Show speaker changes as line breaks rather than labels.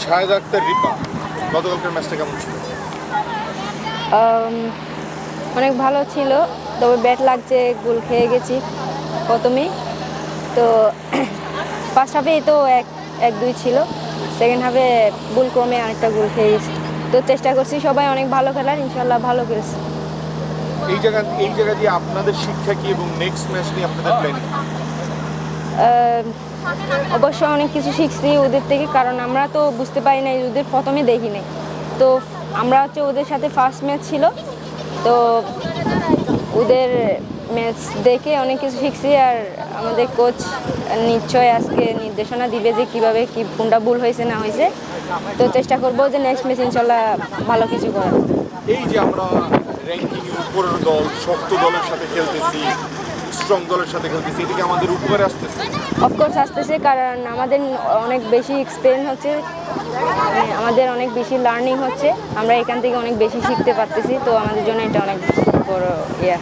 শাহেদ আক্তার রিপা, গতকালকের ম্যাচটা কেমন ছিল?
আম, অনেক ভালো ছিল, তবে ব্যাট লাগছে, গোল খেয়ে গেছি প্রথমেই। তো ফার্স্ট হাফে তো 1-2 ছিল, সেকেন্ড হাফে ভুল ক্রমে আরেকটা গোল খেয়ে গেছি। তো চেষ্টা করছি সবাই অনেক ভালো খেলার, ইনশাল্লাহ ভালো খেলছি।
এই জায়গা দিয়ে আপনাদের শিক্ষা কি এবং নেক্সট ম্যাচ নিয়ে আপনাদের প্ল্যানিং?
অবশ্য অনেক কিছু শিখছি ওদের থেকে, কারণ আমরা তো বুঝতে পারি নাই, ওদের প্রথমে দেখি নাই। তো আমরা হচ্ছে ওদের সাথে ফার্স্ট ম্যাচ ছিল, তো ওদের ম্যাচ দেখে অনেক কিছু শিখছি। আর আমাদের কোচ নিশ্চয় আজকে নির্দেশনা দিবে যে কীভাবে কি কোনটা ভুল হয়েছে না হয়েছে। তো চেষ্টা করবো যে নেক্সট ম্যাচ ইনশাল্লাহ ভালো কিছু করার।
এই যে আমরা র্যাঙ্কিং উপরের দল, শক্ত দলের সাথে খেলতেছি, স্ট্রং দলের সাথে খেলতেছি, এদিকে আমাদের উপকারে আসতেছে।
অফকোর্স আসতেছে, কারণ আমাদের অনেক বেশি এক্সপিরিয়েন্স হচ্ছে, আমাদের অনেক বেশি লার্নিং হচ্ছে, আমরা এখান থেকে অনেক বেশি শিখতে পারতেছি। তো আমাদের জন্য এটা অনেক বড় ইয়া।